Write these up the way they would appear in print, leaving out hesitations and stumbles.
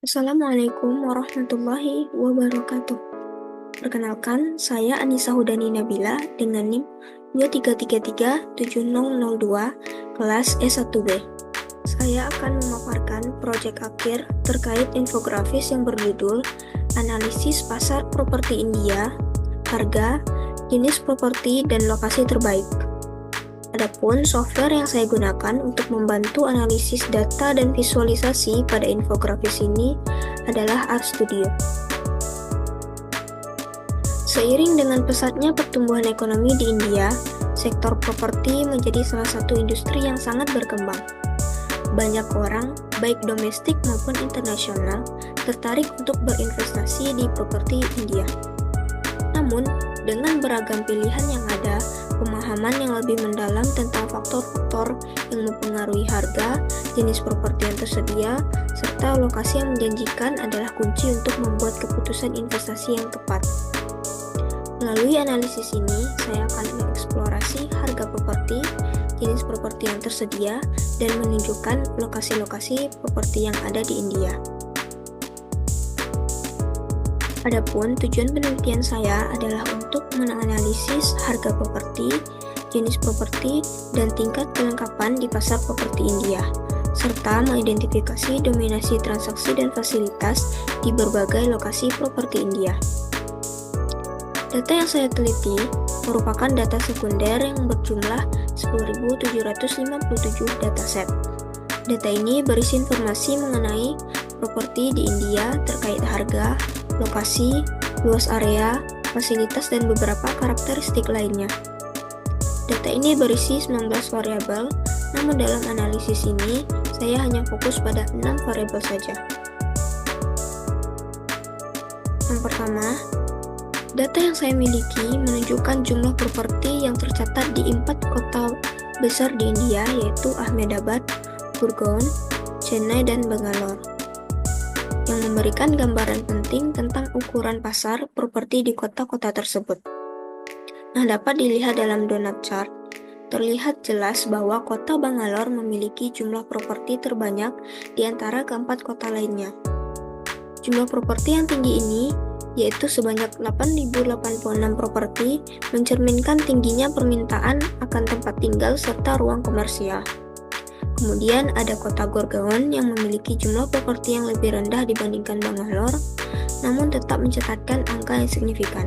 Assalamualaikum warahmatullahi wabarakatuh. Perkenalkan, saya Anissa Hudani Nabila dengan NIM 23337002 kelas S1B. Saya akan memaparkan proyek akhir terkait infografis yang berjudul Analisis Pasar Properti India, Harga, Jenis Properti, dan Lokasi Terbaik. Adapun software yang saya gunakan untuk membantu analisis data dan visualisasi pada infografis ini adalah RStudio. Seiring dengan pesatnya pertumbuhan ekonomi di India, sektor properti menjadi salah satu industri yang sangat berkembang. Banyak orang, baik domestik maupun internasional, tertarik untuk berinvestasi di properti India. Namun, dengan beragam pilihan yang ada, pemahaman yang lebih mendalam tentang faktor-faktor yang mempengaruhi harga, jenis properti yang tersedia, serta lokasi yang menjanjikan adalah kunci untuk membuat keputusan investasi yang tepat. Melalui analisis ini, saya akan mengeksplorasi harga properti, jenis properti yang tersedia, dan menunjukkan lokasi-lokasi properti yang ada di India. Adapun tujuan penelitian saya adalah untuk menganalisis harga properti, jenis properti, dan tingkat kelengkapan di pasar properti India, serta mengidentifikasi dominasi transaksi dan fasilitas di berbagai lokasi properti India. Data yang saya teliti merupakan data sekunder yang berjumlah 10.757 dataset. Data ini berisi informasi mengenai properti di India terkait harga, lokasi, luas area, fasilitas, dan beberapa karakteristik lainnya. Data ini berisi 19 variabel, namun dalam analisis ini, saya hanya fokus pada 6 variabel saja. Yang pertama, data yang saya miliki menunjukkan jumlah properti yang tercatat di 4 kota besar di India, yaitu Ahmedabad, Gurgaon, Chennai, dan Bangalore, yang memberikan gambaran penting tentang ukuran pasar properti di kota-kota tersebut. Nah, dapat dilihat dalam donut chart, terlihat jelas bahwa kota Bangalore memiliki jumlah properti terbanyak di antara keempat kota lainnya. Jumlah properti yang tinggi ini, yaitu sebanyak 8.086 properti, mencerminkan tingginya permintaan akan tempat tinggal serta ruang komersial. Kemudian ada kota Gurgaon yang memiliki jumlah properti yang lebih rendah dibandingkan Bangalore, namun tetap mencatatkan angka yang signifikan.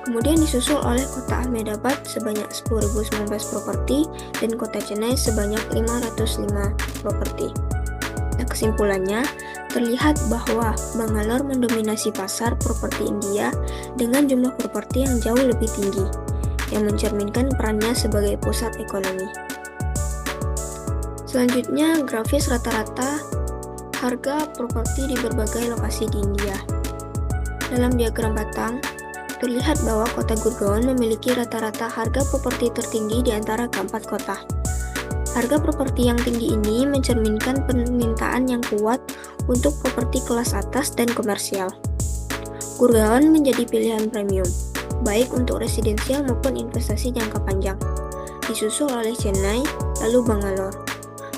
Kemudian disusul oleh kota Ahmedabad sebanyak 10.019 properti dan kota Chennai sebanyak 505 properti. Nah, kesimpulannya, terlihat bahwa Bangalore mendominasi pasar properti India dengan jumlah properti yang jauh lebih tinggi, yang mencerminkan perannya sebagai pusat ekonomi. Selanjutnya, grafis rata-rata harga properti di berbagai lokasi di India. Dalam diagram batang, terlihat bahwa kota Gurgaon memiliki rata-rata harga properti tertinggi di antara keempat kota. Harga properti yang tinggi ini mencerminkan permintaan yang kuat untuk properti kelas atas dan komersial. Gurgaon menjadi pilihan premium, baik untuk residensial maupun investasi jangka panjang, disusul oleh Chennai, lalu Bangalore.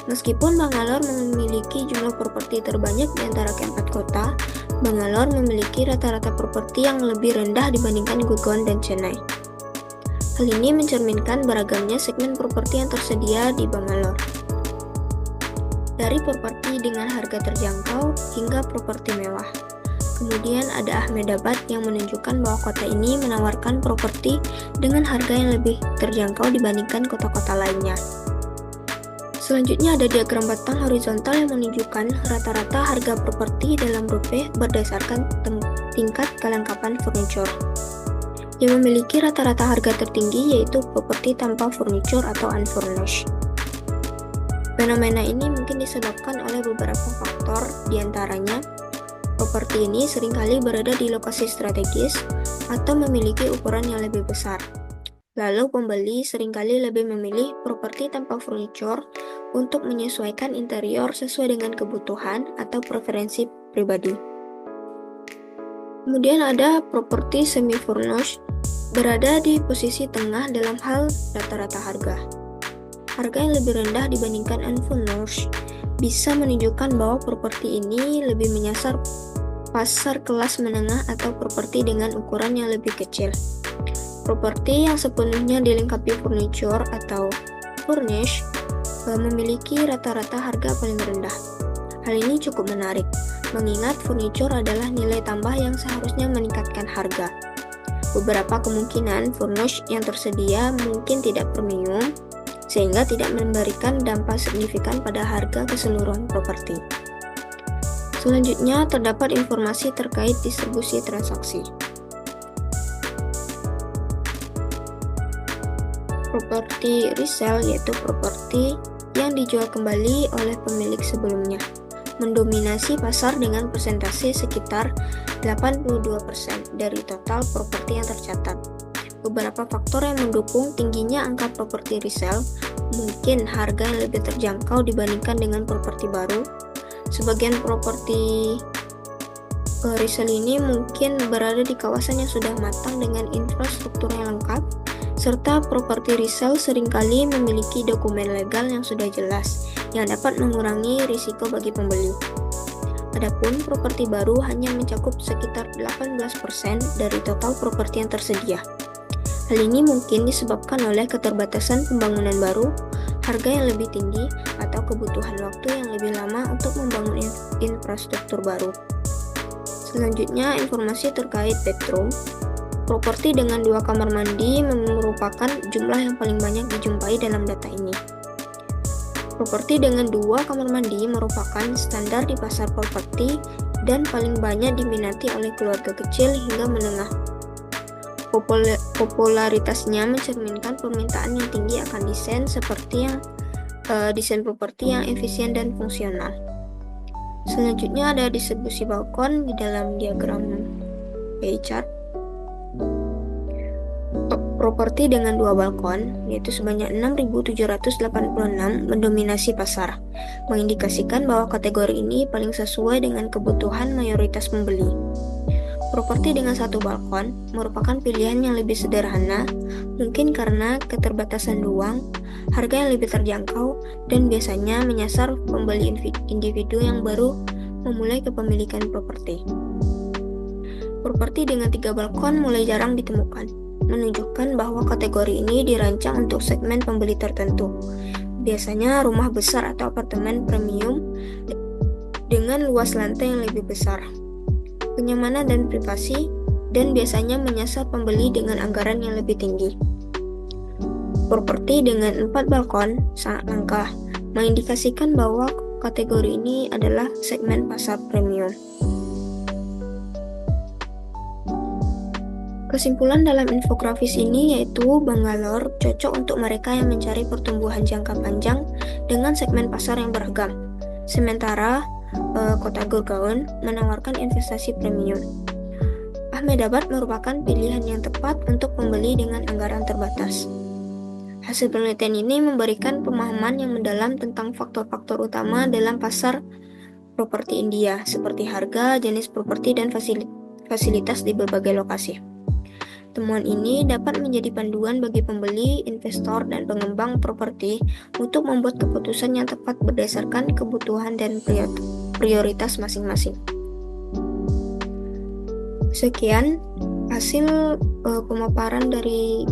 Meskipun Bangalore memiliki jumlah properti terbanyak di antara keempat kota, Bangalore memiliki rata-rata properti yang lebih rendah dibandingkan Gurgaon dan Chennai. Hal ini mencerminkan beragamnya segmen properti yang tersedia di Bangalore. Dari properti dengan harga terjangkau hingga properti mewah. Kemudian ada Ahmedabad yang menunjukkan bahwa kota ini menawarkan properti dengan harga yang lebih terjangkau dibandingkan kota-kota lainnya. Selanjutnya ada diagram batang horizontal yang menunjukkan rata-rata harga properti dalam rupiah berdasarkan tingkat kelengkapan furniture. Yang memiliki rata-rata harga tertinggi yaitu properti tanpa furniture atau unfurnished. Fenomena ini mungkin disebabkan oleh beberapa faktor, diantaranya properti ini seringkali berada di lokasi strategis atau memiliki ukuran yang lebih besar. Lalu pembeli seringkali lebih memilih properti tanpa furniture untuk menyesuaikan interior sesuai dengan kebutuhan atau preferensi pribadi. Kemudian ada properti semi-furnished, berada di posisi tengah dalam hal rata-rata harga. Harga yang lebih rendah dibandingkan unfurnished bisa menunjukkan bahwa properti ini lebih menyasar pasar kelas menengah atau properti dengan ukuran yang lebih kecil. Properti yang sepenuhnya dilengkapi furniture atau furnish memiliki rata-rata harga paling rendah. Hal ini cukup menarik, mengingat furniture adalah nilai tambah yang seharusnya meningkatkan harga. Beberapa kemungkinan furnish yang tersedia mungkin tidak premium, sehingga tidak memberikan dampak signifikan pada harga keseluruhan properti. Selanjutnya, terdapat informasi terkait distribusi transaksi. Properti resale yaitu properti yang dijual kembali oleh pemilik sebelumnya, mendominasi pasar dengan persentase sekitar 82% dari total properti yang tercatat. Beberapa faktor yang mendukung tingginya angka properti resale, mungkin harga yang lebih terjangkau dibandingkan dengan properti baru. Sebagian properti resale ini mungkin berada di kawasan yang sudah matang dengan infrastruktur yang lengkap, serta properti resale seringkali memiliki dokumen legal yang sudah jelas, yang dapat mengurangi risiko bagi pembeli. Adapun properti baru hanya mencakup sekitar 18% dari total properti yang tersedia. Hal ini mungkin disebabkan oleh keterbatasan pembangunan baru, harga yang lebih tinggi, atau kebutuhan waktu yang lebih lama untuk membangun infrastruktur baru. Selanjutnya, informasi terkait bedroom. Properti dengan 2 kamar mandi merupakan jumlah yang paling banyak dijumpai dalam data ini. Properti dengan 2 kamar mandi merupakan standar di pasar properti dan paling banyak diminati oleh keluarga kecil hingga menengah. Popularitasnya mencerminkan permintaan yang tinggi akan desain properti yang efisien dan fungsional. Selanjutnya ada distribusi balkon di dalam diagram pie chart. Properti dengan 2 balkon, yaitu sebanyak 6.786 mendominasi pasar, mengindikasikan bahwa kategori ini paling sesuai dengan kebutuhan mayoritas pembeli. Properti dengan 1 balkon merupakan pilihan yang lebih sederhana, mungkin karena keterbatasan ruang, harga yang lebih terjangkau, dan biasanya menyasar pembeli individu yang baru memulai kepemilikan properti. Properti dengan 3 balkon mulai jarang ditemukan, menunjukkan bahwa kategori ini dirancang untuk segmen pembeli tertentu, biasanya rumah besar atau apartemen premium dengan luas lantai yang lebih besar, kenyamanan dan privasi, dan biasanya menyasar pembeli dengan anggaran yang lebih tinggi. Properti dengan 4 balkon sangat langka, mengindikasikan bahwa kategori ini adalah segmen pasar premium. Kesimpulan dalam infografis ini yaitu Bangalore cocok untuk mereka yang mencari pertumbuhan jangka panjang dengan segmen pasar yang beragam. Sementara kota Gurgaon menawarkan investasi premium. Ahmedabad merupakan pilihan yang tepat untuk pembeli dengan anggaran terbatas. Hasil penelitian ini memberikan pemahaman yang mendalam tentang faktor-faktor utama dalam pasar properti India, seperti harga, jenis properti, dan fasilitas di berbagai lokasi. Temuan ini dapat menjadi panduan bagi pembeli, investor, dan pengembang properti untuk membuat keputusan yang tepat berdasarkan kebutuhan dan prioritas masing-masing. Sekian hasil pemaparan dari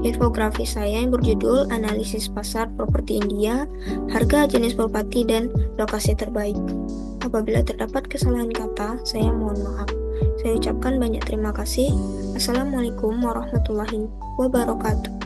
infografis saya yang berjudul Analisis Pasar Properti India, Harga, Jenis Properti, dan Lokasi Terbaik. Apabila terdapat kesalahan kata, saya mohon maaf. Saya ucapkan banyak terima kasih. Assalamualaikum warahmatullahi wabarakatuh.